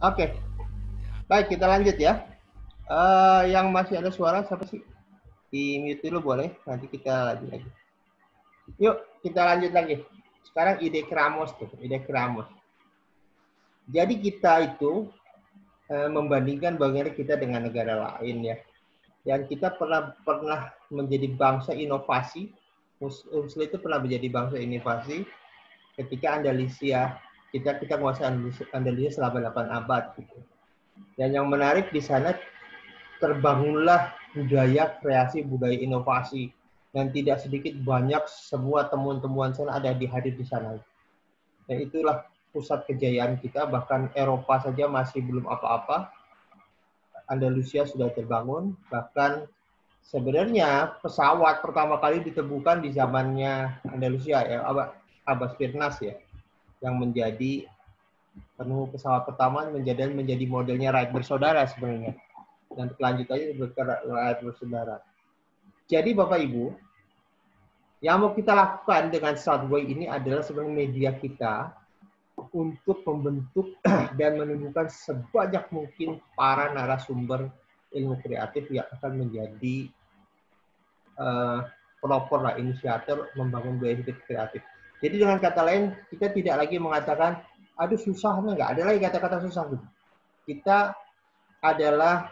Oke, baik kita lanjut ya. Yang masih ada suara siapa sih? Di mute dulu boleh, nanti kita lanjut lagi. Yuk, kita lanjut lagi. Sekarang ide Kramos tuh, ide Kramos. Jadi kita itu membandingkan bagaimana kita dengan negara lain ya. Dan kita pernah menjadi bangsa inovasi. UNSL itu pernah menjadi bangsa inovasi ketika Andalusia kita menguasai Andalusia selama 8 abad gitu. Dan yang menarik di sana terbangunlah budaya kreasi, budaya inovasi, dan tidak sedikit banyak semua temuan-temuan sana ada hadir di sana. Dan itulah pusat kejayaan kita, bahkan Eropa saja masih belum apa-apa, Andalusia sudah terbangun, bahkan sebenarnya pesawat pertama kali ditemukan di zamannya Andalusia ya, Abbas Firnas ya, yang menjadi penemu pesawat pertama menjadi modelnya Wright bersaudara sebenarnya. Dan kelanjutannya Wright bersaudara. Jadi Bapak Ibu, yang mau kita lakukan dengan Southway ini adalah sebenarnya media kita untuk membentuk dan menumbuhkan sebanyak mungkin para narasumber ilmu kreatif yang akan menjadi pelopor lah, inisiator membangun budaya hidup kreatif. Jadi dengan kata lain, kita tidak lagi mengatakan, aduh susahnya, nggak ada lagi kata-kata susah. Kita adalah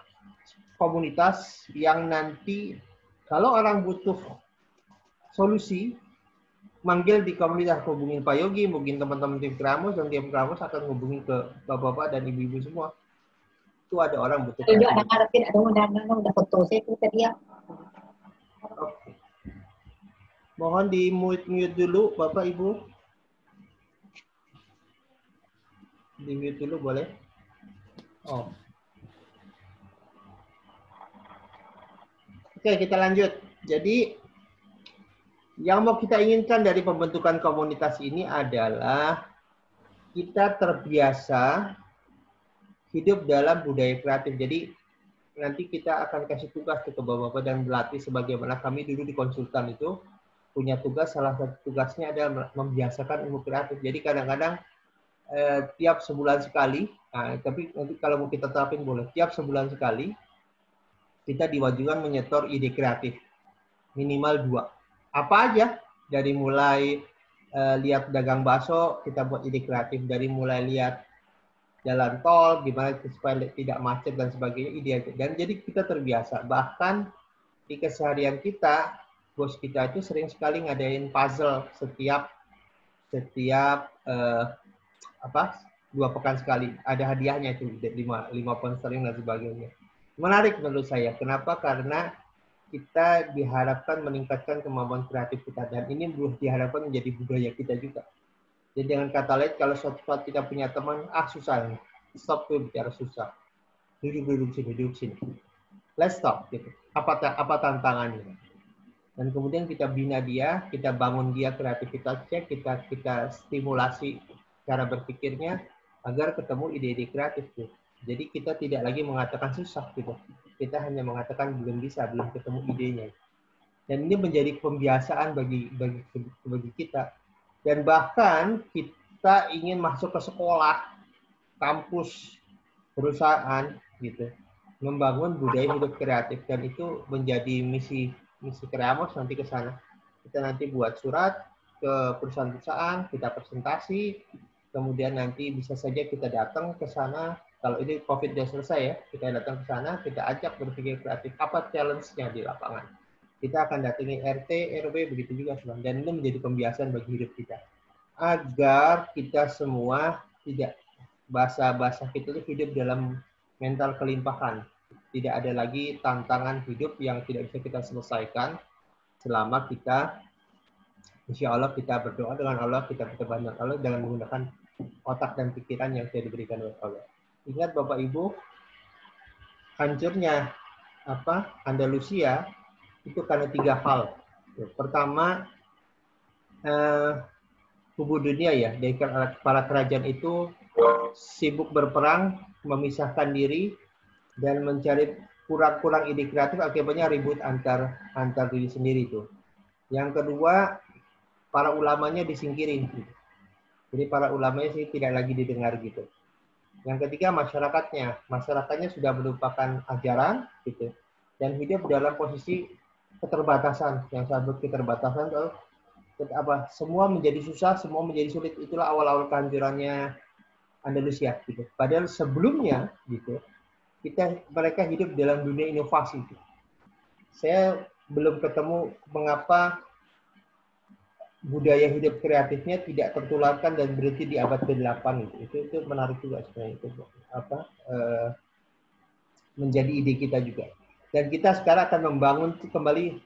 komunitas yang nanti kalau orang butuh solusi, manggil di komunitas, hubungin Pak Yogi, mungkin teman-teman tim Kramos, dan tim Kramos akan hubungi ke bapak-bapak dan ibu-ibu semua. Itu ada orang butuh kreativitas. Udah foto saya itu tadi ya. Oke. Mohon di mute dulu Bapak Ibu. Di mute dulu boleh? Oh. Oke, kita lanjut. Jadi yang mau kita inginkan dari pembentukan komunitas ini adalah kita terbiasa hidup dalam budaya kreatif. Jadi nanti kita akan kasih tugas ke bapak-bapak dan berlatih sebagaimana kami dulu di konsultan itu punya tugas, salah satu tugasnya adalah membiasakan ilmu kreatif. Jadi kadang-kadang tiap sebulan sekali, tapi nanti kalau mau kita terapin boleh, tiap sebulan sekali kita diwajibkan menyetor ide kreatif. Minimal 2. Apa aja? Dari mulai lihat dagang bakso, kita buat ide kreatif. Dari mulai lihat jalan tol, gimana supaya tidak macet dan sebagainya, ide aja. Dan jadi kita terbiasa. Bahkan di keseharian kita, bos kita itu sering sekali ngadain puzzle setiap 2 pekan sekali. Ada hadiahnya itu 5 pound sterling dan sebagainya. Menarik menurut saya. Kenapa? Karena kita diharapkan meningkatkan kemampuan kreatif kita, dan ini diharapkan menjadi budaya kita juga. Jadi dengan kata lain, kalau suatu saat kita punya teman, susah nih, stop tuh bicara susah, duduk sini, let's stop gitu. Apa tantangannya? Dan kemudian kita bina dia, kita bangun dia kreativitasnya, kita stimulasi cara berpikirnya agar ketemu ide-ide kreatif gitu. Jadi kita tidak lagi mengatakan susah gitu. Kita hanya mengatakan belum bisa, belum ketemu idenya. Dan ini menjadi pembiasaan bagi kita. Dan bahkan kita ingin masuk ke sekolah, kampus, perusahaan gitu, membangun budaya hidup kreatif, dan itu menjadi misi Kreamos nanti ke sana. Kita nanti buat surat ke perusahaan-perusahaan, kita presentasi, kemudian nanti bisa saja kita datang ke sana. Kalau ini COVID sudah selesai ya, kita datang ke sana, kita ajak berpikir kreatif, apa challenge-nya di lapangan. Kita akan datangi RT, RW, begitu juga. Dan ini menjadi pembiasaan bagi hidup kita. Agar kita semua tidak, bahasa kita itu hidup dalam mental kelimpahan. Tidak ada lagi tantangan hidup yang tidak bisa kita selesaikan selama kita, insya Allah kita berdoa dengan Allah, kita berbanyak Allah dengan menggunakan otak dan pikiran yang sudah diberikan oleh Allah. Ingat Bapak Ibu, hancurnya Andalusia itu karena 3 hal. Pertama, kubu dunia ya, dari para kerajaan itu sibuk berperang, memisahkan diri, dan mencari kurang ide kreatif, akibatnya ribut antar diri sendiri itu. Yang kedua, para ulamanya disingkirin. Jadi para ulamanya sih tidak lagi didengar gitu. Yang ketiga masyarakatnya. Masyarakatnya sudah melupakan ajaran gitu dan hidup dalam posisi keterbatasan. Yang saya sebut keterbatasan itu apa? Semua menjadi susah, semua menjadi sulit. Itulah awal-awal kehancurannya Andalusia gitu. Padahal sebelumnya gitu mereka hidup dalam dunia inovasi. Gitu. Saya belum ketemu mengapa budaya hidup kreatifnya tidak tertularkan dan berhenti di abad ke-8 itu menarik juga sebenarnya itu apa menjadi ide kita juga. Dan kita sekarang akan membangun kembali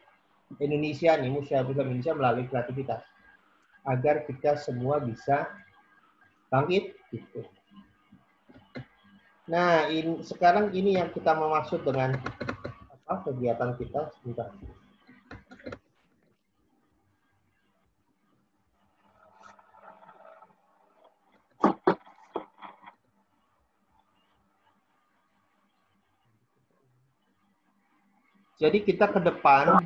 Indonesia nih, Museum Indonesia melalui kreativitas agar kita semua bisa bangkit gitu. Nah, sekarang ini yang kita mau maksud dengan apa kegiatan kita sebentar. Jadi kita ke depan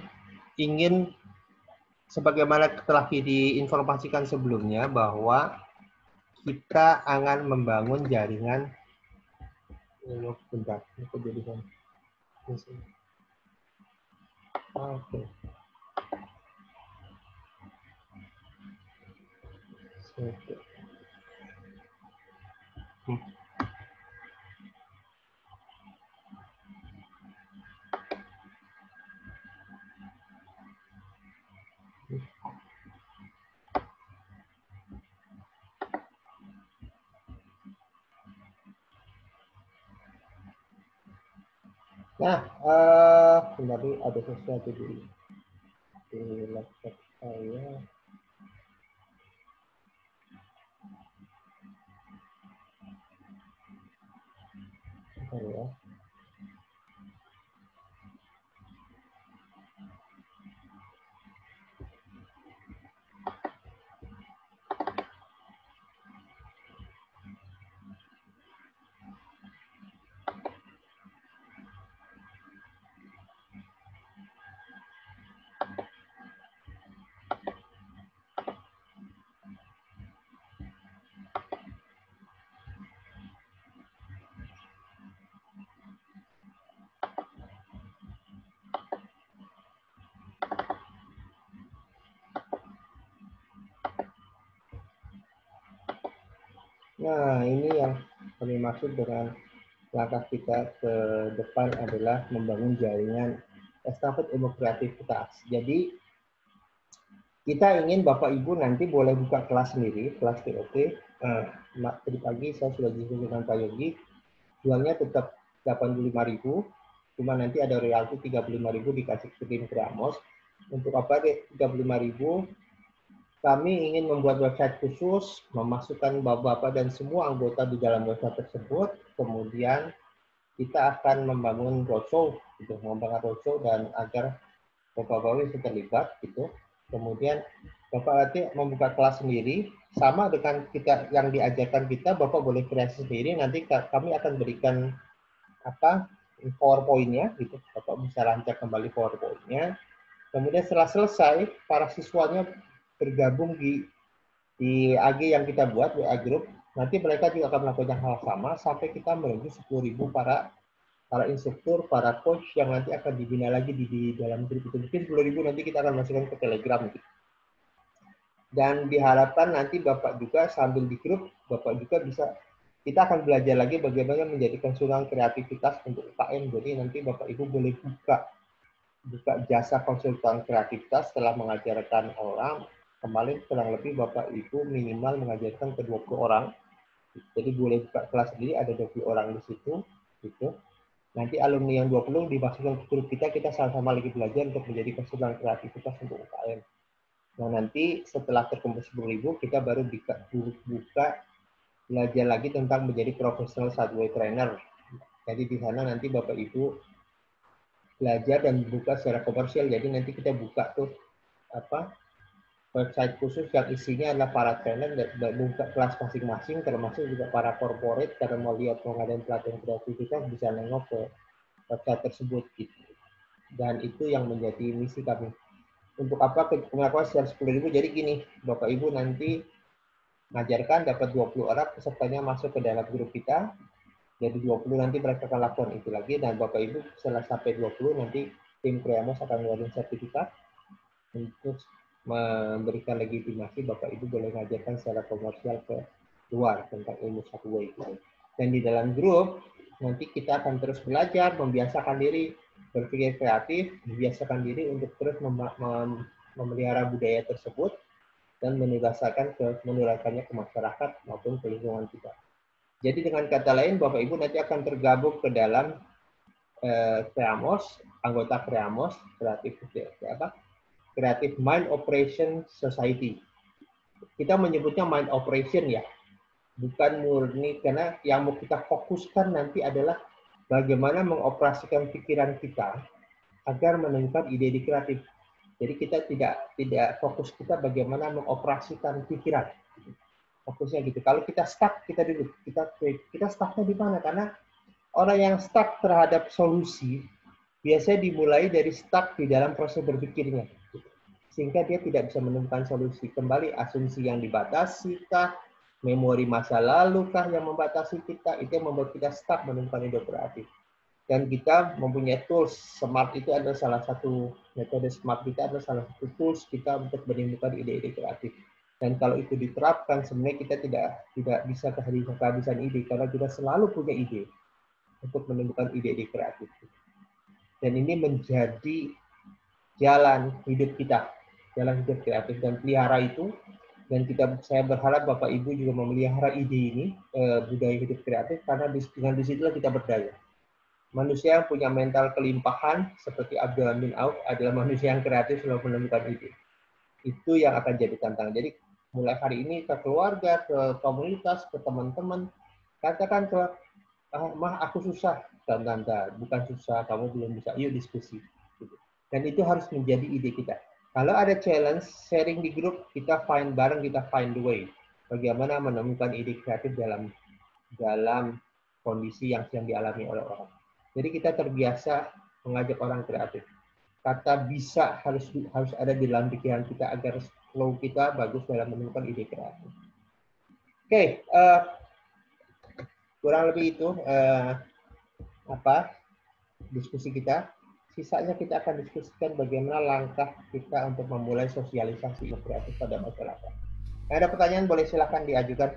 ingin sebagaimana telah diinformasikan sebelumnya bahwa kita akan membangun jaringan bentar, itu jadikan. Oke. Nah, tadi ada sesuatu di laptop saya. Bentar ya. Nah, ini yang kami maksud dengan langkah kita ke depan adalah membangun jaringan estafet ilmu kreativitas. Jadi, kita ingin Bapak Ibu nanti boleh buka kelas sendiri, kelas TOP. Tadi pagi saya sudah diskusi dengan Pak Yogi, jualnya tetap 85.000, cuma nanti ada royalti 35.000 dikasih kirim ke Amos. Untuk apa 35.000? Kami ingin membuat website khusus, memasukkan Bapak-Bapak dan semua anggota di dalam website tersebut. Kemudian kita akan membangun roadshow, gitu, membangun roadshow dan agar Bapak-Bapak bisa terlibat, gitu. Kemudian Bapak nanti membuka kelas sendiri, sama dengan kita yang diajarkan kita, Bapak boleh kreasi sendiri. Nanti kami akan berikan apa PowerPoint-nya, gitu. Bapak bisa lancar kembali PowerPoint-nya. Kemudian setelah selesai, para siswanya bergabung di AG yang kita buat, WA Group, nanti mereka juga akan melakukan hal sama sampai kita menuju 10.000 para instruktur, para coach yang nanti akan dibina lagi di dalam grup itu. Mungkin 10.000 nanti kita akan masukkan ke Telegram. Gitu. Dan diharapkan nanti Bapak juga sambil di grup, Bapak juga bisa, kita akan belajar lagi bagaimana menjadi konsultan kreativitas untuk UKM. Jadi nanti Bapak Ibu boleh buka jasa konsultan kreativitas setelah mengajarkan orang. Kemarin kurang lebih Bapak Ibu minimal mengajarkan ke 20 orang. Jadi boleh buka kelas sendiri, ada 20 orang di situ. Gitu. Nanti alumni yang 20 dimasukkan ke grup kita sama-sama lagi belajar untuk menjadi konsultan kreativitas untuk UKM. Nah nanti setelah terkumpul 10.000, kita baru buka belajar lagi tentang menjadi profesional Subway trainer. Jadi di sana nanti Bapak Ibu belajar dan buka secara komersial. Jadi nanti kita buka tuh apa website khusus yang isinya adalah para trainer dan buka kelas masing-masing, termasuk juga para corporate karena mau lihat pengadaan pelatihan kreativitas bisa nengok ke website tersebut gitu. Dan itu yang menjadi misi kami. Untuk apa pengakuan sekitar 10.000? Jadi gini, Bapak Ibu nanti Mengajarkan dapat 20 orang, pesertanya masuk ke dalam grup kita. Jadi 20 nanti mereka akan lakukan itu lagi, dan Bapak Ibu setelah sampai 20 nanti tim Kreamos akan ngeluarin sertifikat untuk memberikan legitimasi Bapak Ibu boleh mengajarkan secara komersial ke luar tentang ilmu subway itu. Dan di dalam grup nanti kita akan terus belajar, membiasakan diri berpikir kreatif, membiasakan diri untuk terus memelihara budaya tersebut dan menurunkannya ke masyarakat maupun ke lingkungan kita. Jadi dengan kata lain, Bapak Ibu nanti akan tergabung ke dalam Kreamos, anggota Kreamos, Creative Mind Operation Society. Kita menyebutnya Mind Operation ya, bukan murni, karena yang mau kita fokuskan nanti adalah bagaimana mengoperasikan pikiran kita agar menemukan ide-ide kreatif. Jadi kita tidak fokus kita bagaimana mengoperasikan pikiran. Fokusnya gitu. Kalau kita stuck, kita duduk. Kita stucknya di mana? Karena orang yang stuck terhadap solusi biasanya dimulai dari stuck di dalam proses berpikirnya, sehingga dia tidak bisa menemukan solusi. Kembali asumsi yang dibatasi kah, memori masa lalu kah yang membatasi kita, itu yang membuat kita stuck menemukan ide kreatif. Dan kita mempunyai tools. Smart itu adalah salah satu metode smart kita, adalah salah satu tools kita untuk menemukan ide-ide kreatif. Dan kalau itu diterapkan, sebenarnya kita tidak bisa kehabisan ide, karena kita selalu punya ide untuk menemukan ide-ide kreatif. Dan ini menjadi jalan hidup kita, jalan hidup kreatif, dan pelihara itu. Dan saya berharap Bapak Ibu juga memelihara ide ini, budaya hidup kreatif, karena dengan disitulah kita berdaya. Manusia yang punya mental kelimpahan, seperti Abdurrahman bin Auf, adalah manusia yang kreatif selalu menemukan ide. Itu yang akan jadi tantangan. Jadi mulai hari ini ke keluarga, ke komunitas, ke teman-teman, katakan ke mah aku susah, tante, bukan susah, kamu belum bisa, yuk diskusi. Dan itu harus menjadi ide kita. Kalau ada challenge, sharing di grup, kita find bareng, kita find the way. Bagaimana menemukan ide kreatif dalam kondisi yang sedang dialami oleh orang. Jadi kita terbiasa mengajak orang kreatif. Kata bisa harus ada di dalam pikiran kita agar flow kita bagus dalam menemukan ide kreatif. Oke, kurang lebih itu diskusi kita. Sisanya kita akan diskusikan bagaimana langkah kita untuk memulai sosialisasi kreatif pada masyarakat. Ada pertanyaan boleh silakan diajukan.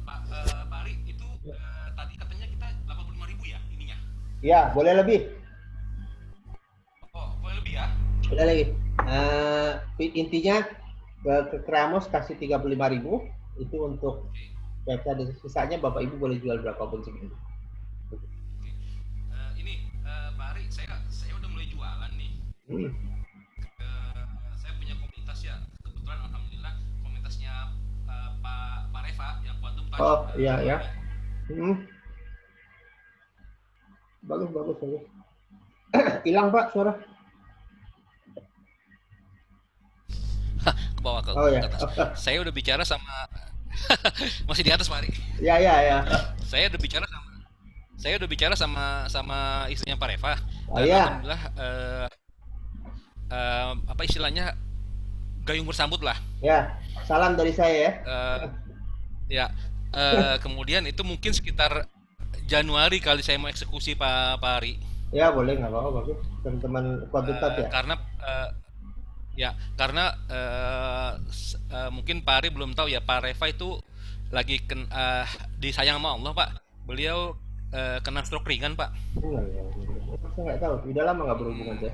Pak Ari, itu tadi katanya kita 85.000 ya ininya? Ya, boleh lebih. Oh, boleh lebih ya? Boleh lagi. Intinya ke Kreamos kasih 35.000 itu untuk website. Sisanya Bapak Ibu boleh jual berapapun seminggu. Ini Pak Ari, saya udah mulai jualan nih. Saya punya komunitas ya. Kebetulan alhamdulillah komunitasnya Pak Reva yang Quantum Touch. Oh iya ya. Bagus. Hilang Pak suara. Ke bawah ke atas. Saya udah bicara sama masih di atas Pak Ari. Ya. Saya udah bicara sama istrinya Pak Reva. Dan alhamdulillah apa istilahnya gayung bersambut lah. Ya, salam dari saya ya. Kemudian itu mungkin sekitar Januari kali saya mau eksekusi Pak Ari. Ya boleh, nggak apa-apa, bagus. Teman-teman Quantum Touch ya. Karena mungkin Pak Ari belum tahu ya, Pak Reva itu lagi disayang sama Allah Pak. Beliau kena stroke ringan Pak. Saya nggak tahu, udah lama nggak berhubungan saya.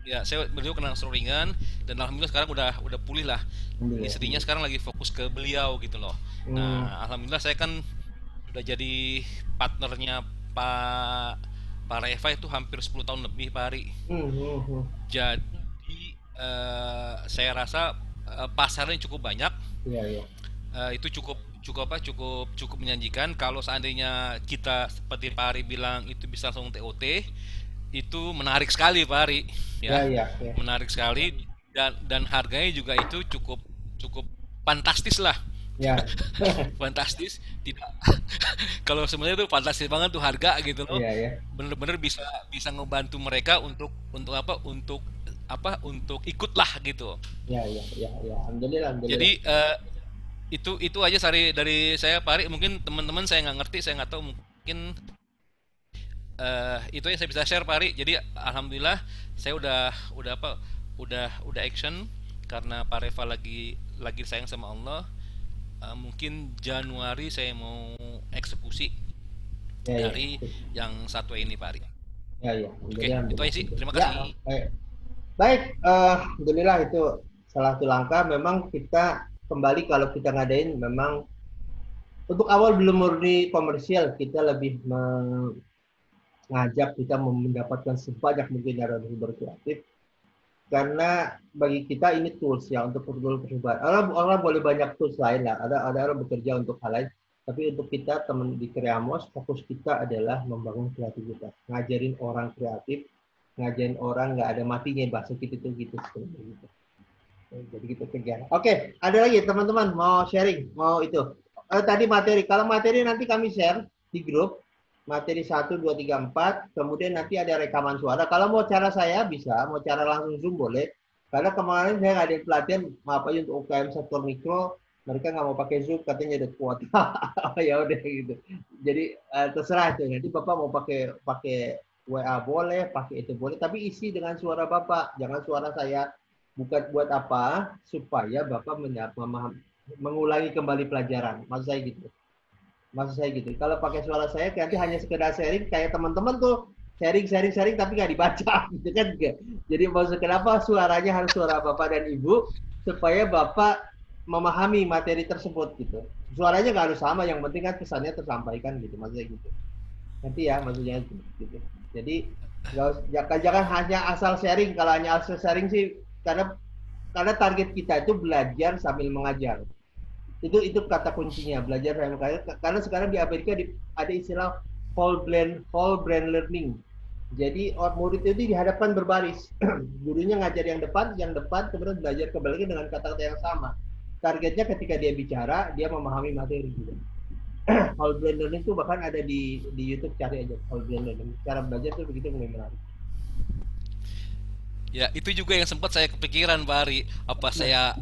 Ya, beliau kena stroke ringan dan alhamdulillah sekarang udah pulih lah. Istrinya sekarang lagi fokus ke beliau gitu loh. Nah, alhamdulillah saya kan udah jadi partnernya Pak Reva itu hampir 10 tahun lebih Pak Ari. Jadi saya rasa pasarnya cukup banyak. Iya. Itu cukup menjanjikan. Kalau seandainya kita seperti Pak Ari bilang itu bisa langsung TOT, itu menarik sekali Pak Ari ya. Menarik sekali dan harganya juga itu cukup fantastis lah ya. Fantastis, tidak kalau sebenarnya itu fantastis banget tuh harga gitu loh. Bener-bener bisa ngebantu mereka untuk untuk ikutlah gitu. Ya. Alhamdulillah. Jadi itu aja dari saya Pak Ari. Mungkin teman-teman saya nggak ngerti, saya nggak tahu, mungkin itu yang saya bisa share Pak Ari. Jadi alhamdulillah saya udah action karena Pak Reva lagi sayang sama Allah. Mungkin Januari saya mau eksekusi dari yang satu ini Pak Ari. Ya. Oke, itu aja sih. Terima kasih. Baik, alhamdulillah itu salah satu langkah. Memang kita kembali kalau kita ngadain, memang untuk awal belum murni komersial, kita lebih mengajak kita mendapatkan sebanyak mungkin narasumber kreatif. Karena bagi kita ini tools ya untuk persebaran. Orang boleh banyak tools lain lah. Ada orang bekerja untuk hal lain. Tapi untuk kita teman di Kreamos, fokus kita adalah membangun kreativitas, ngajarin orang kreatif, ngajarin orang nggak ada matinya bahasa kita itu gitu. Jadi kita kejar. Oke, ada lagi teman-teman mau sharing, mau itu. Tadi materi. Kalau materi nanti kami share di grup. Materi 1, 2, 3, 4. Kemudian nanti ada rekaman suara. Kalau mau cara saya bisa, mau cara langsung Zoom boleh. Karena kemarin saya nggak ada pelatihan, maaf aja untuk UKM sektor mikro, mereka nggak mau pakai Zoom, katanya ada kuota. Ya udah gitu. Jadi terserah itu. Nanti Bapak mau pakai WA boleh, pakai itu boleh, tapi isi dengan suara Bapak, jangan suara saya. Bukan buat apa? Supaya Bapak mengulangi kembali pelajaran. Maksud saya gitu. Kalau pakai suara saya nanti hanya sekedar sharing, kayak teman-teman tuh sharing tapi nggak dibaca, gitu kan? Jadi maksud kenapa suaranya harus suara Bapak dan Ibu, supaya Bapak memahami materi tersebut gitu. Suaranya nggak harus sama, yang penting kan pesannya tersampaikan gitu, maksudnya gitu. Nanti ya maksudnya gitu. Jadi jangan hanya asal sharing. Kalau hanya asal sharing sih, karena target kita itu belajar sambil mengajar. Itu kata kuncinya, belajar sambil mengajar. Karena sekarang di Amerika ada istilah whole brain learning. Jadi murid itu dihadapkan berbaris. Gurunya ngajar yang depan, kemudian belajar kembali dengan kata-kata yang sama. Targetnya ketika dia bicara, dia memahami materi juga. Whole brain learning itu bahkan ada di YouTube, cari aja whole brain learning. Cara belajar itu begitu menarik. Ya, itu juga yang sempat saya kepikiran Pak Ari. Apa saya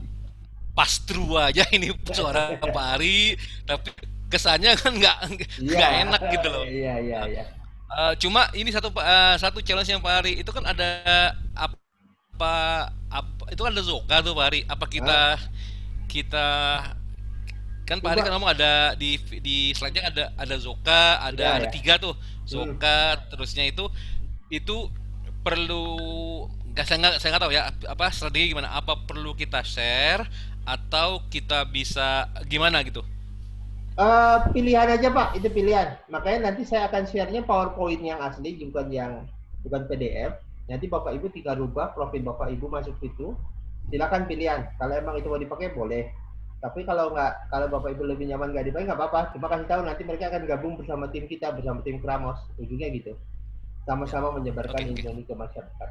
pastru aja ini suara Pak Ari, tapi kesannya kan nggak enak gitu loh. Iya. Cuma ini satu challenge yang Pak Ari itu kan ada apa itu kan ada Zoka tuh Pak Ari. Apa kita kan Pak Ari kan ngomong ada di slide-nya ada Zoka, ada 3 tuh. Zoka terusnya itu perlu saya nggak tahu ya apa strategi gimana, apa perlu kita share atau kita bisa gimana gitu. Pilihan aja Pak, itu pilihan. Makanya nanti saya akan share-nya PowerPoint yang asli, bukan PDF. Nanti Bapak Ibu tinggal rubah profil Bapak Ibu masuk situ. Silakan pilihan. Kalau emang itu mau dipakai boleh. Tapi kalau Bapak Ibu lebih nyaman nggak dipakai nggak apa-apa. Cuma kasih tahu, nanti mereka akan gabung bersama tim kita, bersama tim Kramos. Ujungnya gitu. Sama-sama menyebarkan ilmu ini ke masyarakat.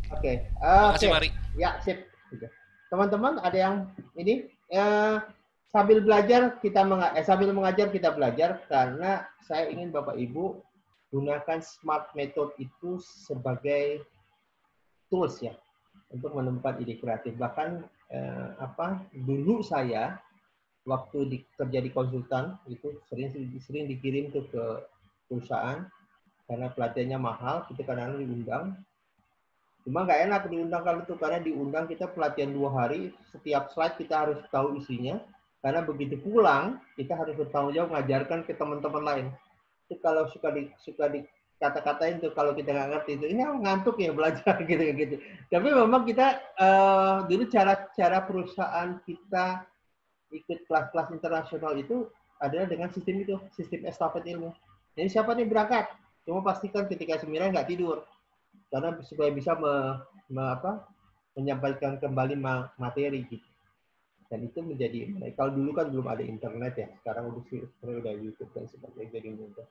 Oke. Terima kasih Mari. Ya, sip. Teman-teman ada yang ini sambil mengajar kita belajar, karena saya ingin Bapak Ibu gunakan smart method itu sebagai tools ya untuk menemukan ide kreatif. Bahkan dulu saya waktu kerja di konsultan itu sering dikirim tuh ke perusahaan karena pelatihannya mahal, kita kadang-kadang diundang. Cuma nggak enak diundang kalau itu, karena diundang kita pelatihan 2 hari, setiap slide kita harus tahu isinya, karena begitu pulang kita harus bertanggung jawab mengajarkan ke teman-teman lain. Itu kalau suka dikata-katain tuh kalau kita nggak ngerti itu, ini ngantuk ya belajar gitu. Tapi memang kita dulu cara perusahaan kita ikut kelas-kelas internasional itu adalah dengan sistem estafet ilmu. Jadi siapa nih berangkat? Cuma pastikan ketika seminar nggak tidur. Karena supaya bisa menyampaikan kembali materi gitu. Dan itu menjadi, kalau dulu kan belum ada internet ya, sekarang udah YouTube dan sebagainya, jadi mudah.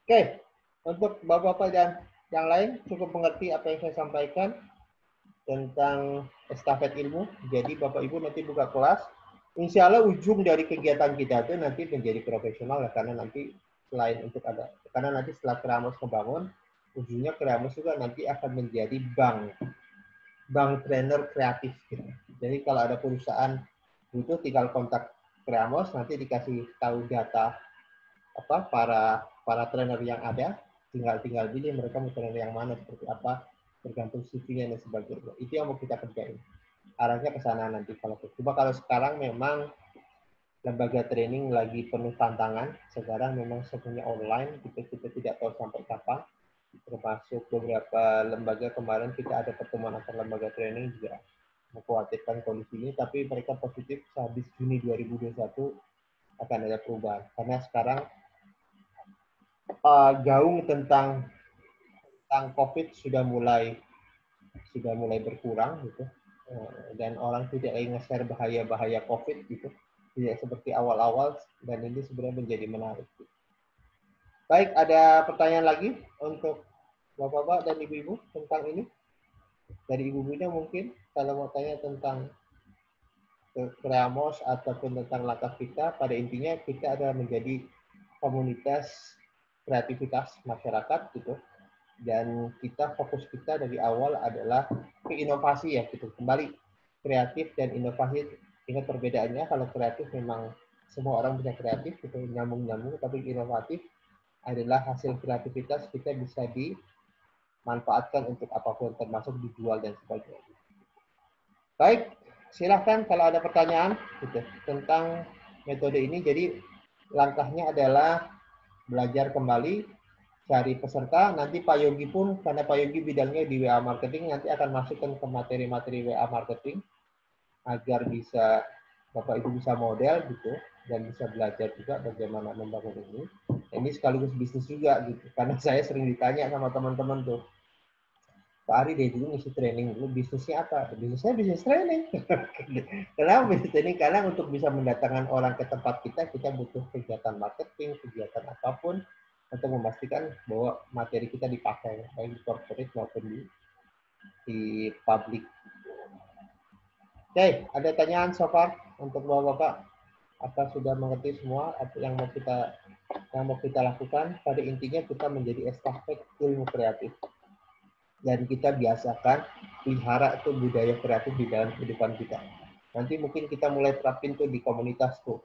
Oke, untuk Bapak-Bapak dan yang lain cukup mengerti apa yang saya sampaikan tentang estafet ilmu. Jadi Bapak Ibu nanti buka kelas, insya Allah ujung dari kegiatan kita itu nanti menjadi profesional ya, karena nanti setelah Kramos membangun, ujungnya Creamos juga nanti akan menjadi bank trainer kreatif. Gitu. Jadi kalau ada perusahaan butuh tinggal kontak Creamos, nanti dikasih tahu data para trainer yang ada, tinggal pilih mereka mau trainer yang mana, seperti apa, tergantung CV-nya dan sebagainya. Itu yang mau kita kerjain. Arahnya ke sana nanti kalau coba kalau sekarang memang lembaga training lagi penuh tantangan. Sekarang memang semuanya online, kita tidak tahu sampai kapan. Termasuk beberapa lembaga kemarin kita ada pertemuan antar lembaga training juga mengkhawatirkan kondisi ini, tapi mereka positif habis Juni 2021 akan ada perubahan. Karena sekarang gaung tentang COVID sudah mulai berkurang gitu, dan orang tidak lagi nge-share bahaya COVID gitu, tidak seperti awal-awal, dan ini sebenarnya menjadi menarik. Baik, ada pertanyaan lagi untuk Bapak-Bapak dan Ibu-Ibu tentang ini? Dari Ibu-Ibunya mungkin kalau mau tanya tentang Creamos ataupun tentang langkah kita, pada intinya kita adalah menjadi komunitas kreativitas masyarakat gitu. Dan fokus kita dari awal adalah ke inovasi ya gitu. Kembali kreatif dan inovasi, ingat perbedaannya. Kalau kreatif memang semua orang bisa kreatif gitu, nyambung-nyambung, tapi inovatif adalah hasil kreativitas kita bisa dimanfaatkan untuk apapun, termasuk dijual dan sebagainya. Baik, silahkan kalau ada pertanyaan gitu, tentang metode ini. Jadi langkahnya adalah belajar kembali, cari peserta. Nanti Pak Yogi pun, karena Pak Yogi bidangnya di WA marketing, nanti akan masukkan ke materi-materi WA marketing agar bisa Bapak Ibu bisa model gitu dan bisa belajar juga bagaimana membangun ini. Ini sekaligus bisnis juga gitu. Karena saya sering ditanya sama teman-teman tuh, Pak Ari dari dulu ngisi training dulu, bisnisnya apa? Bisnisnya bisnis training. Kenapa bisnis training? Karena untuk bisa mendatangkan orang ke tempat kita butuh kegiatan marketing, kegiatan apapun, untuk memastikan bahwa materi kita dipakai baik di corporate maupun di publik. Oke, ada pertanyaan so far untuk Bapak-Bapak? Apa sudah mengerti semua apa yang mau kita lakukan? Pada intinya kita menjadi estafet ilmu kreatif. Dan kita biasakan pelihara itu budaya kreatif di dalam kehidupan kita. Nanti mungkin kita mulai terapin tuh di komunitas tuh.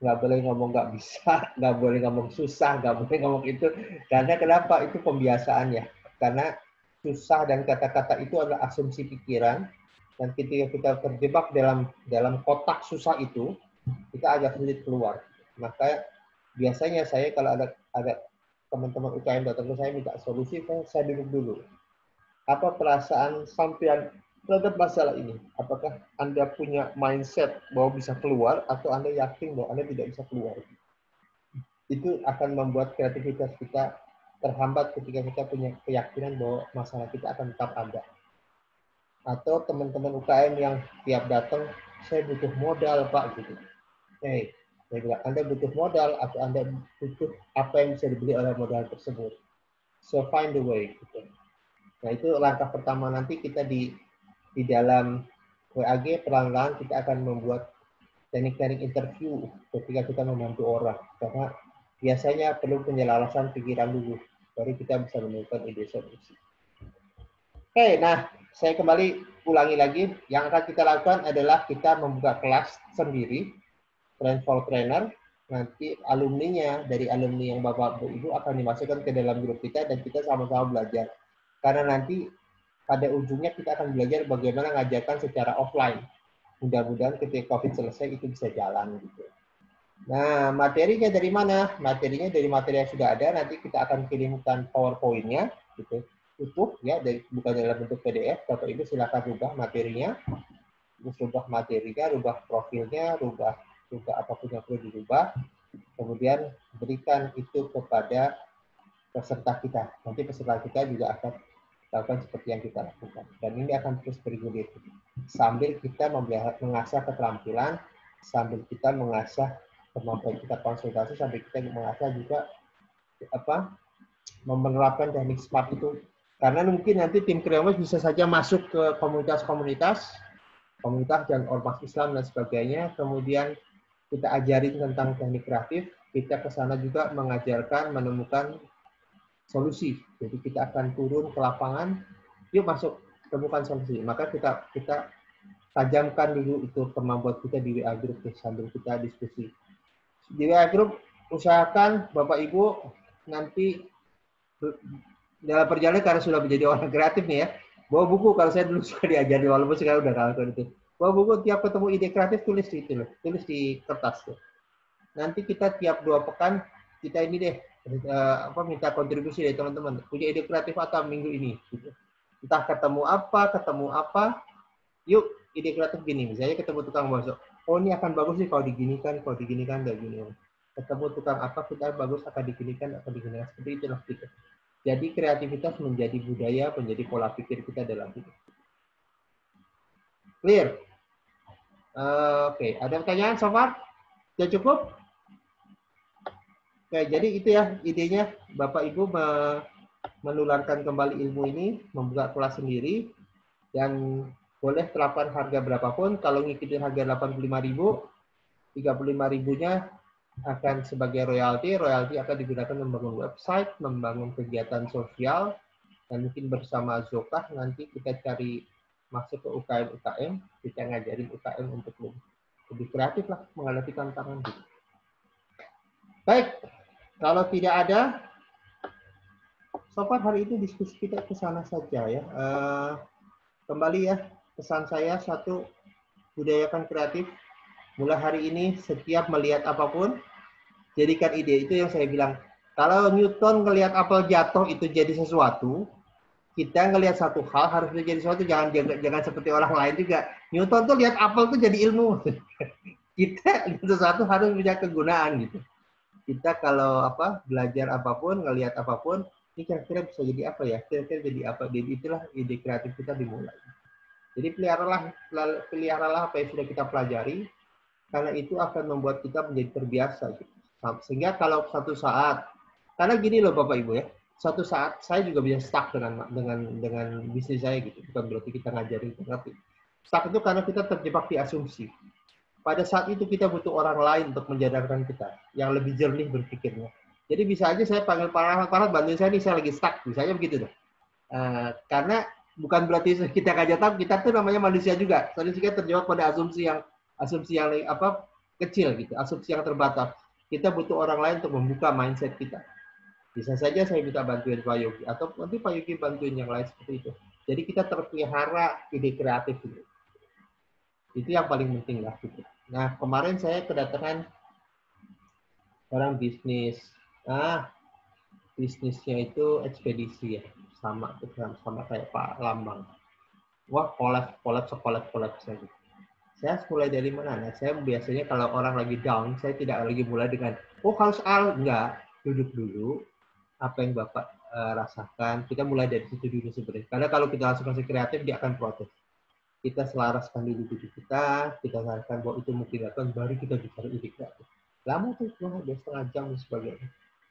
Nggak boleh ngomong nggak bisa, nggak boleh ngomong susah, nggak boleh ngomong itu. Karena kenapa? Itu pembiasaan ya. Karena susah dan kata-kata itu adalah asumsi pikiran. Dan ketika kita terjebak dalam kotak susah itu, kita agak sulit keluar. Maka biasanya saya kalau ada teman-teman UKM datang ke saya minta solusi, saya duduk dulu. Apa perasaan sampean terhadap masalah ini? Apakah Anda punya mindset bahwa bisa keluar atau Anda yakin bahwa Anda tidak bisa keluar? Itu akan membuat kreativitas kita terhambat ketika kita punya keyakinan bahwa masalah kita akan tetap ada. Atau teman-teman UKM yang tiap datang, saya butuh modal Pak gitu. Saya bilang, Anda butuh modal atau Anda butuh apa yang bisa dibeli oleh modal tersebut. So find the way. Gitu. Nah itu langkah pertama. Nanti kita di dalam WAG perlahan-lahan kita akan membuat teknik-teknik interview ketika kita membantu orang. Karena biasanya perlu penyelarasan pikiran dulu. Baru kita bisa menemukan ide solusi. Oke, nah saya kembali ulangi lagi. Yang akan kita lakukan adalah kita membuka kelas sendiri. Train for Trainer, nanti alumninya dari alumni yang Bapak Ibu akan dimasukkan ke dalam grup kita dan kita sama-sama belajar. Karena nanti pada ujungnya kita akan belajar bagaimana ngajarkan secara offline. Mudah-mudahan ketika COVID selesai itu bisa jalan gitu. Nah, materinya dari mana? Materinya dari materi yang sudah ada, nanti kita akan kirimkan PowerPoint-nya gitu. Utuh ya, bukan dalam bentuk PDF. Bapak Ibu silakan rubah materinya. Rubah materinya, rubah profilnya, rubah apapun yang perlu dirubah, kemudian berikan itu kepada peserta kita. Nanti peserta kita juga akan lakukan seperti yang kita lakukan. Dan ini akan terus bergulir. Sambil kita mengasah keterampilan, sambil kita mengasah kemampuan kita konsultasi, sambil kita mengasah juga menerapkan teknik SMART itu. Karena mungkin nanti tim Creamos bisa saja masuk ke komunitas dan ormas Islam dan sebagainya, kemudian kita ajarin tentang teknik kreatif, kita ke sana juga mengajarkan, menemukan solusi. Jadi kita akan turun ke lapangan, yuk masuk temukan solusi. Maka kita tajamkan dulu itu kemampuan kita di WA Group sambil kita diskusi. Di WA Group usahakan Bapak Ibu nanti dalam perjalanan karena sudah menjadi orang kreatif nih ya, bawa buku. Kalau saya dulu suka diajari walaupun sekarang udah kalah itu. Bawa buku, tiap ketemu ide kreatif tulis di itu loh, tulis di kertas tuh. Nanti kita tiap 2 pekan kita ini deh minta kontribusi dari teman-teman. Punya ide kreatif apa minggu ini gitu. Entah ketemu apa, yuk ide kreatif gini, misalnya ketemu tukang bakso. Oh ini akan bagus sih kalau diginikan, kayak gini. Ketemu tukang apa, kita bagus akan diginikan. Seperti itulah gitu. Jadi kreativitas menjadi budaya, menjadi pola pikir kita dalam hidup. Clear? Oke, ada pertanyaan so far? Sudah cukup? Oke, jadi itu ya idenya. Bapak Ibu menularkan kembali ilmu ini, membuka kelas sendiri, dan boleh terapkan harga berapapun. Kalau ngikutin harga 85.000, 35.000-nya akan sebagai royalti. Royalti akan digunakan membangun website, membangun kegiatan sosial, dan mungkin bersama Zokah nanti kita cari masuk ke UKM, kita ngajarin UKM untuk lebih kreatif lah menghadapi tantangan. Baik, kalau tidak ada, so far hari itu diskusi kita ke sana saja ya. Kembali ya, pesan saya satu, budayakan kreatif. Mulai hari ini setiap melihat apapun, jadikan ide. Itu yang saya bilang. Kalau Newton ngelihat apel jatuh itu jadi sesuatu, kita ngelihat satu hal harus menjadi sesuatu. Jangan seperti orang lain juga. Newton tuh lihat apel tuh jadi ilmu. Kita lihat sesuatu harus punya kegunaan gitu. Kita kalau belajar apapun, ngelihat apapun, ini kira-kira bisa jadi apa ya? Kira-kira jadi apa? Jadi itulah ide kreatif kita dimulai. Jadi peliharalah apa yang sudah kita pelajari, karena itu akan membuat kita menjadi terbiasa. Gitu. Sehingga kalau satu saat, karena gini loh Bapak Ibu ya, suatu saat saya juga bisa stuck dengan bisnis saya gitu. Bukan berarti kita ngajarin, tapi stuck itu karena kita terjebak di asumsi. Pada saat itu kita butuh orang lain untuk menjadarkan kita, yang lebih jernih berpikirnya. Jadi bisa aja saya panggil para bantuin saya nih, saya lagi stuck, misalnya begitu tuh. Karena bukan berarti kita nggak tahu, kita tuh namanya manusia juga. Soalnya kita terjebak pada asumsi yang kecil gitu, asumsi yang terbatas. Kita butuh orang lain untuk membuka mindset kita. Bisa saja saya minta bantuan Pak Yogi, atau nanti Pak Yogi bantuin yang lain seperti itu. Jadi kita terpelihara ide kreatif gitu. Itu yang paling penting lah gitu. Nah kemarin saya kedatangan orang bisnis. Bisnisnya itu ekspedisi ya, sama kayak Pak Lambang. Wah collab saya gitu. Saya mulai dari mana? Nah, saya biasanya kalau orang lagi down, saya tidak lagi mulai dengan, harus enggak, duduk dulu, apa yang Bapak rasakan, kita mulai dari situ dulu sebenarnya. Karena kalau kita langsung kasih kreatif, dia akan protes. Kita selaraskan dulu diri kita selaraskan bahwa itu mungkin dilakukan, baru kita bicara ide kreatif. Lama tuh, udah setengah jam dan sebagainya.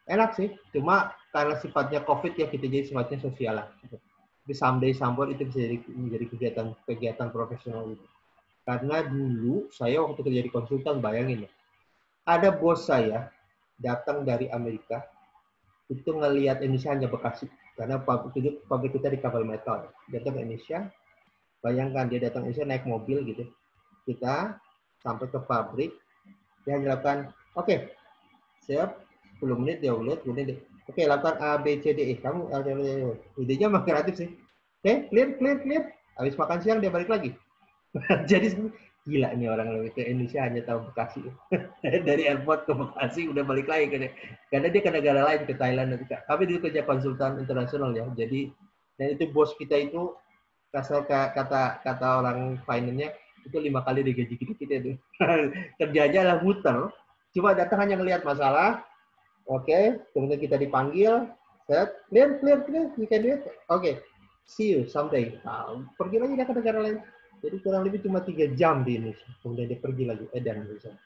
Enak sih, cuma karena sifatnya COVID ya, kita jadi sifatnya sosial lah. Tapi someday itu bisa menjadi kegiatan profesional gitu. Karena dulu saya waktu kerja di konsultan, bayangin ya, ada bos saya datang dari Amerika, itu ngelihat Indonesia hanya Bekasi, karena pabrik kita di kabel metal. Datang ke Indonesia, bayangkan dia datang ke Indonesia naik mobil gitu, kita sampai ke pabrik, dia hanya lakukan, oke, siap, 10 menit, 20 menit, oke, lakukan A, B, C, D, E, kamu, idenya mah kreatif sih, oke, clear, habis makan siang dia balik lagi. Jadi gila nih orang ke Indonesia hanya tahu Bekasi. Dari airport ke Bekasi udah balik lagi karena dia ke negara lain, ke Thailand. Tapi dia kerja konsultan internasional ya. Jadi dan itu bos kita itu kata orang finance-nya itu 5 kali digaji kita itu. Kerjanya lah muter. Cuma datang hanya ngelihat masalah. Oke, kemudian kita dipanggil. Set, clear, you can do it. Oke, see you someday. Pergi lagi dia ke negara lain. Jadi kurang lebih cuma 3 jam di Indonesia. Kemudian dia pergi lagi, Edan misalnya.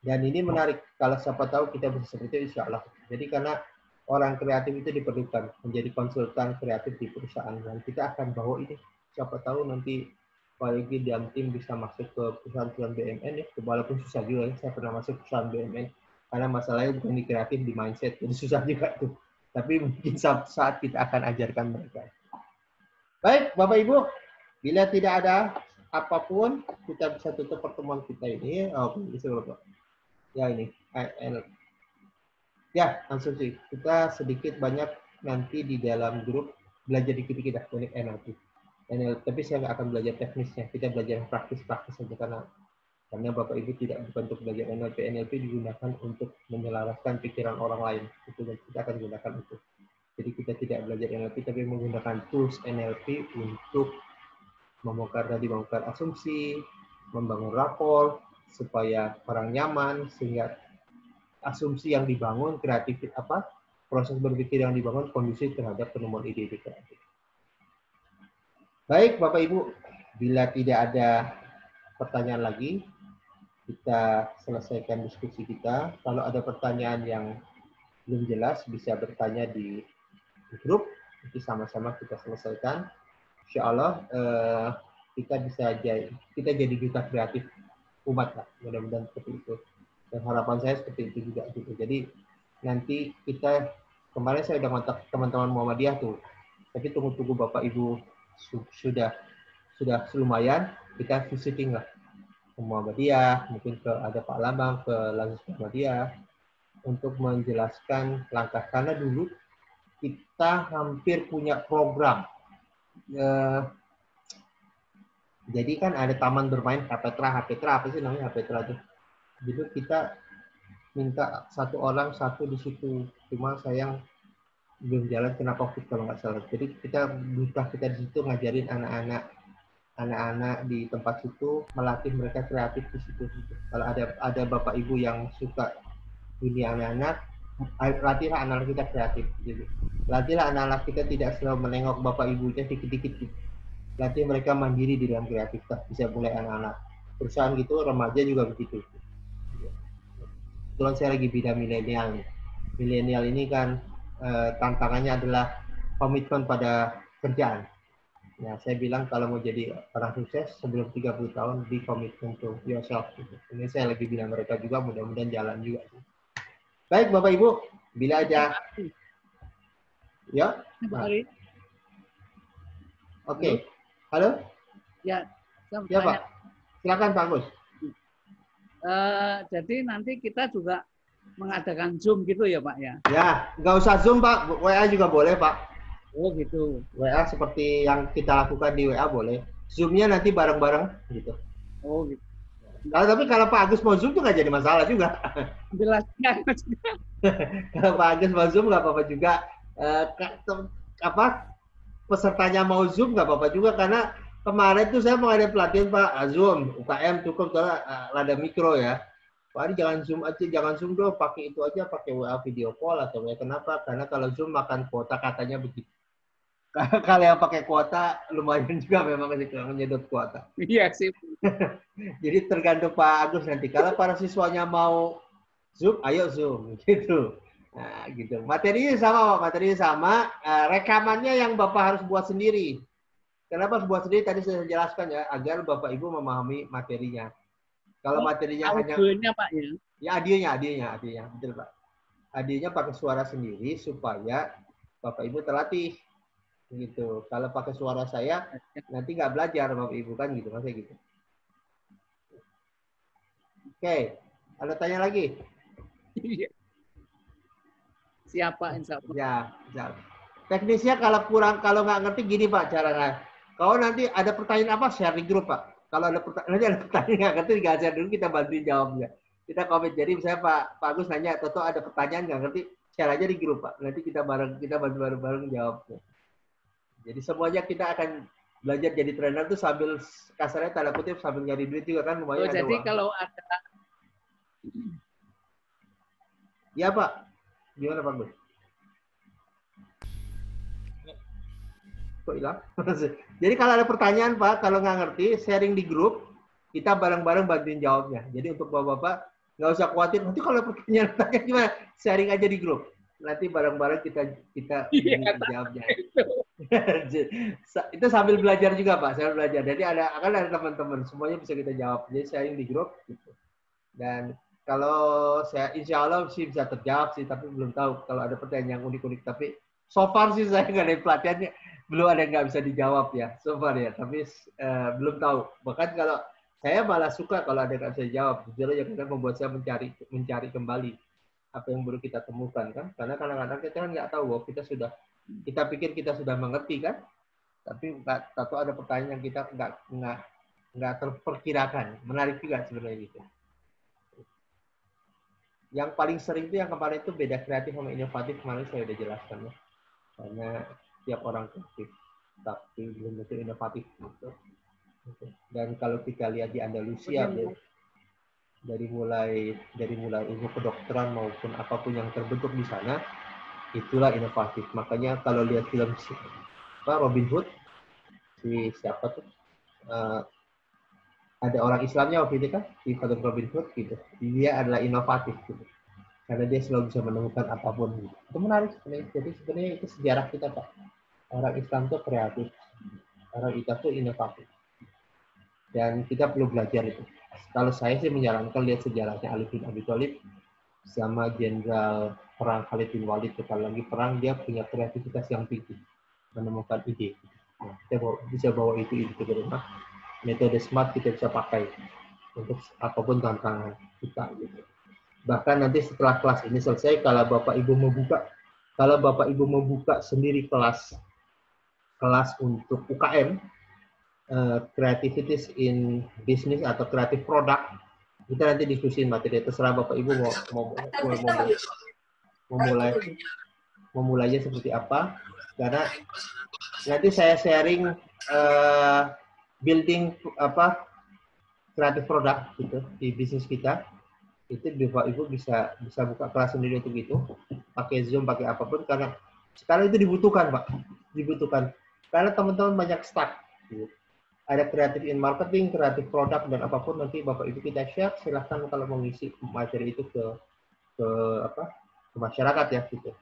Dan ini menarik. Kalau siapa tahu kita bisa seperti itu, insya Allah. Jadi karena orang kreatif itu diperlukan. Menjadi konsultan kreatif di perusahaan. Dan kita akan bawa ini. Siapa tahu nanti Pak Yogi dan tim bisa masuk ke perusahaan BUMN ya. Walaupun susah juga ya. Saya pernah masuk perusahaan BUMN. Karena masalahnya bukan di kreatif, di mindset. Jadi susah juga tuh. Tapi mungkin saat kita akan ajarkan mereka. Baik, Bapak Ibu, bila tidak ada apapun, kita bisa tutup pertemuan kita ini. Oh, bisa Bapak. Ya ini, ya langsung sih. Kita sedikit banyak nanti di dalam grup belajar dikit-dikit dah teknik NLP. Tapi saya nggak akan belajar teknisnya. Kita belajar praktis-praktis saja karena Bapak Ibu tidak bukan untuk belajar NLP. NLP digunakan untuk menyelaraskan pikiran orang lain. Itu dan kita akan gunakan itu. Jadi kita tidak belajar NLP tapi menggunakan tools NLP untuk membongkar asumsi, membangun rapor supaya orang nyaman sehingga asumsi yang dibangun, proses berpikir yang dibangun kondusif terhadap penemuan ide-ide kreatif. Baik, Bapak Ibu, bila tidak ada pertanyaan lagi, kita selesaikan diskusi kita. Kalau ada pertanyaan yang belum jelas, bisa bertanya di grup, nanti sama-sama kita selesaikan. Insya Allah kita jadi duta kreatif umat lah, mudah-mudahan seperti itu. Dan harapan saya seperti itu juga gitu. Jadi nanti kemarin saya udah kontak teman-teman Muhammadiyah tuh, tapi tunggu Bapak Ibu sudah lumayan, kita visiting lah ke Muhammadiyah, mungkin ada Pak Lambang ke Lazis Muhammadiyah untuk menjelaskan langkah, karena dulu kita hampir punya program. Jadi kan ada taman bermain Hapetra apa sih namanya Hapetra itu? Jadi kita minta satu di situ, cuma sayang belum jalan kena COVID kalau nggak salah. Jadi kita di situ ngajarin anak-anak di tempat situ, melatih mereka kreatif di situ. Kalau ada Bapak Ibu yang suka dunia anak-anak, latihlah anak kita kreatif. Jadi latihlah anak-anak kita tidak selalu menengok Bapak Ibunya dikit-dikit. Latih mereka mandiri di dalam kreativitas, bisa mulai anak-anak. Perusahaan gitu, remaja juga begitu. Kebetulan saya lagi bidang milenial. Milenial ini kan tantangannya adalah komitmen pada kerjaan. Nah, saya bilang kalau mau jadi orang sukses sebelum 30 tahun, be commitment to yourself. Ini saya lagi bilang mereka juga, mudah-mudahan jalan juga. Baik, Bapak Ibu, bila ada... Ya? Nah. Oke. Halo? Ya, ya Pak. Silakan Pak Agus. Jadi nanti kita juga mengadakan Zoom gitu ya Pak ya? Ya, nggak usah Zoom Pak, WA juga boleh Pak. Oh gitu. WA seperti yang kita lakukan di WA boleh. Zoom-nya nanti bareng-bareng gitu. Oh gitu. Tapi kalau Pak Agus mau Zoom tuh nggak jadi masalah juga. Jelaskan. Kalau Pak Agus mau Zoom nggak apa-apa juga. Pesertanya mau Zoom nggak apa-apa juga, karena kemarin tuh saya mau ada pelatihan Pak, Zoom, UKM cukup, soalnya ada mikro ya. Pak, jangan Zoom aja, jangan Zoom dong, pakai itu aja, pakai WA video call atau ya. Kenapa? Karena kalau Zoom makan kuota katanya begitu. Kalau yang pakai kuota lumayan juga memang menyedot kuota. Iya sih. Jadi tergantung Pak Agus nanti. Kalau para siswanya mau Zoom, ayo Zoom gitu. Nah, gitu. Materinya sama, Pak. Materinya sama. Rekamannya yang Bapak harus buat sendiri. Kenapa harus buat sendiri? Tadi saya jelaskan ya, agar Bapak Ibu memahami materinya. Kalau materinya hanya... Audionya Pak ya? Ya, audionya. Betul Pak. Audionya pakai suara sendiri supaya Bapak Ibu terlatih. Gitu. Kalau pakai suara saya, nanti nggak belajar Bapak Ibu kan gitu. Maksudnya gitu. Oke. Ada tanya lagi? Iya. Siapa insya Allah. Ya. Teknisnya kalau nggak ngerti gini Pak caranya. Kalau nanti ada pertanyaan apa, share di grup Pak. Kalau ada pertanyaan nggak ngerti, nggak share dulu, kita bantuin jawabnya. Kita komen. Jadi misalnya Pak Agus nanya, Toto ada pertanyaan nggak ngerti, share aja di grup Pak. Nanti kita bantu bareng jawabnya. Jadi semuanya kita akan belajar jadi trainer tuh sambil kasarnya tanda kutip sambil nyari duit juga kan lumayan. Jadi uang. Kalau ada. Ya Pak. Gimana Pak Gus? Kok hilang? Jadi kalau ada pertanyaan Pak, kalau nggak ngerti, sharing di grup, kita bareng-bareng bantuin jawabnya. Jadi untuk Bapak-Bapak, nggak usah khawatir. Nanti kalau pertanyaan gimana? Sharing aja di grup. Nanti bareng-bareng kita jawabnya. Itu sambil belajar juga Pak, sambil belajar. Jadi akan ada teman-teman, semuanya bisa kita jawab. Jadi sharing di grup. Gitu. Dan Kalau saya insya Allah sih bisa terjawab sih, tapi belum tahu kalau ada pertanyaan yang unik-unik. Tapi so far sih saya nggak ada pelatihannya, belum ada yang nggak bisa dijawab ya, so far ya. Tapi belum tahu. Bahkan kalau saya malah suka kalau ada yang nggak bisa dijawab, jujur aja karena membuat saya mencari kembali apa yang baru kita temukan kan. Karena kadang-kadang kita kan nggak tahu bahwa kita pikir kita sudah mengerti kan, tapi nggak tahu ada pertanyaan yang kita nggak terperkirakan. Menarik juga sebenarnya gitu. Yang paling sering itu yang kemarin itu beda kreatif sama inovatif, kemarin saya udah jelaskan ya. Karena tiap orang kreatif, tapi belum tentu inovatif gitu. Dan kalau kita lihat di Andalusia, dari mulai ilmu kedokteran maupun apapun yang terbentuk di sana, itulah inovatif. Makanya kalau lihat film Robin Hood, si siapa tuh? Ada orang Islamnya waktu itu kan, di film Robin Hood gitu. Dia adalah inovatif gitu. Karena dia selalu bisa menemukan apapun gitu. Itu menarik sebenarnya. Jadi sebenarnya itu sejarah kita, Pak. Orang Islam tuh kreatif. Orang Islam tuh inovatif. Dan kita perlu belajar itu. Kalau saya sih menyarankan lihat sejarahnya Ali bin Abi Thalib sama Jenderal Perang Khalid bin Walid. Kalau lagi perang, dia punya kreativitas yang tinggi. Menemukan ide. Nah, kita bisa bawa itu ke rumah. Metode SMART kita bisa pakai untuk apapun tantangan kita gitu. Bahkan nanti setelah kelas ini selesai, kalau Bapak Ibu membuka sendiri kelas untuk UKM, Creativities in Business atau Creative Product, kita nanti diskusiin materi. Terserah Bapak Ibu mau memulainya seperti apa, karena nanti saya sharing building kreatif produk gitu di bisnis kita. Itu Bapak Ibu bisa buka kelas sendiri untuk itu, pakai Zoom, pakai apapun, karena sekarang itu dibutuhkan, Pak. Dibutuhkan. Karena teman-teman banyak stuck. Gitu. Ada kreatif in marketing, kreatif produk, dan apapun nanti Bapak Ibu kita share. Silahkan kalau mau ngisi materi itu ke masyarakat ya gitu.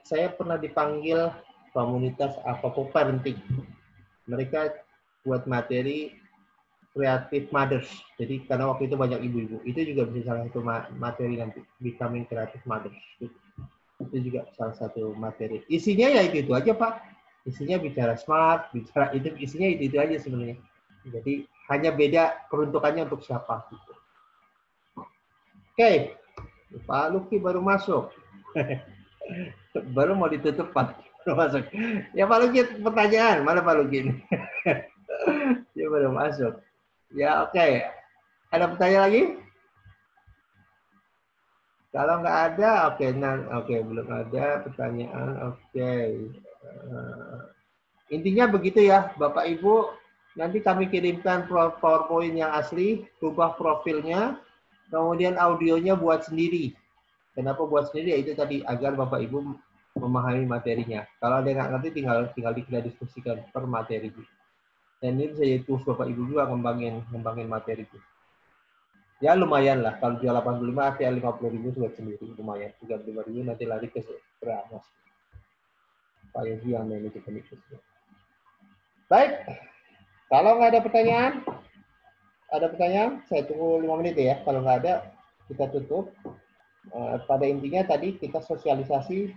Saya pernah dipanggil komunitas parenting. Mereka buat materi Creative Mothers. Jadi karena waktu itu banyak ibu-ibu, itu juga bisa salah satu materi nanti, Becoming Creative Mothers. Itu juga salah satu materi. Isinya ya itu aja, Pak. Isinya bicara smart, bicara itu, isinya itu aja sebenarnya. Jadi hanya beda peruntukannya untuk siapa. Gitu. Oke, Pak Luki baru masuk. Baru mau ditutup, Pak. Baru masuk. Ya Pak Luki, pertanyaan. Mana Pak Luki? Dia baru masuk. Ya oke. Ada pertanyaan lagi? Kalau nggak ada, oke, belum ada pertanyaan. Oke. Intinya begitu ya, Bapak Ibu. Nanti kami kirimkan PowerPoint yang asli, rubah profilnya, kemudian audionya buat sendiri. Kenapa buat sendiri? Ya itu tadi agar Bapak Ibu memahami materinya. Kalau ada yang nggak ngerti, tinggal kita diskusikan per materi. Dan ini bisa jadi tools Bapak Ibu juga ngembangin materi itu. Ya lumayan lah, kalau jual 85 artinya 50.000 sudah sendiri, lumayan. 35.000 nanti lari ke Amos. Pak Yogi yang manajemen itu. Baik, kalau nggak ada pertanyaan, saya tunggu 5 menit ya. Kalau nggak ada, kita tutup. Pada intinya tadi kita sosialisasi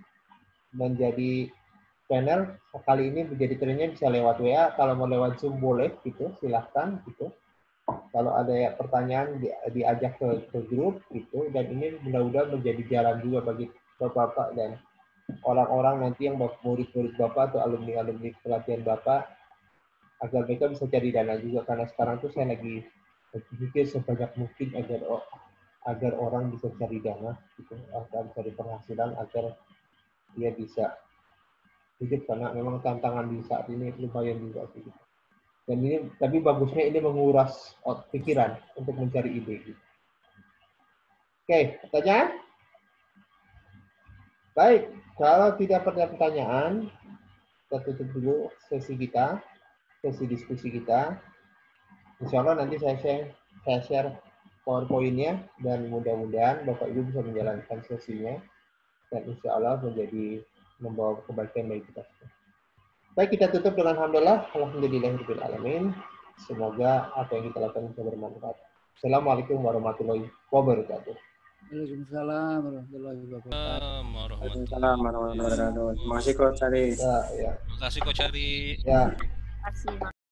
menjadi channel. Kali ini menjadi trennya bisa lewat WA, kalau mau lewat Zoom boleh gitu, silahkan gitu. Kalau ada pertanyaan diajak ke grup gitu, dan ini mudah-mudahan menjadi jalan juga bagi Bapak dan orang-orang nanti yang murid-murid Bapak atau alumni-alumni pelatihan Bapak, agar mereka bisa cari dana juga, karena sekarang tuh saya lagi pikir sebanyak mungkin agar orang bisa cari dana gitu, agar cari penghasilan, agar dia bisa hidup, karena memang tantangan di saat ini lumayan juga gitu. Dan ini, tapi bagusnya ini menguras pikiran untuk mencari ide. Gitu. Oke, pertanyaan? Baik, kalau tidak ada pertanyaan, kita tutup dulu sesi diskusi kita. Insya Allah nanti saya share PowerPoint-nya, dan mudah-mudahan Bapak Ibu bisa menjalankan sesinya, dan insya Allah membawa kebaikan bagi kita semua. Baik, kita tutup dengan alhamdulillahirabbil alamin. Semoga apa yang kita lakukan bisa bermanfaat. Assalamualaikum warahmatullahi wabarakatuh. Waalaikumsalam warahmatullahi wabarakatuh. Waalaikumsalam warahmatullahi wabarakatuh. Terima kasih Coach Ari. Ya, ya. Terima kasih Coach Ari. Ya. Terima kasih.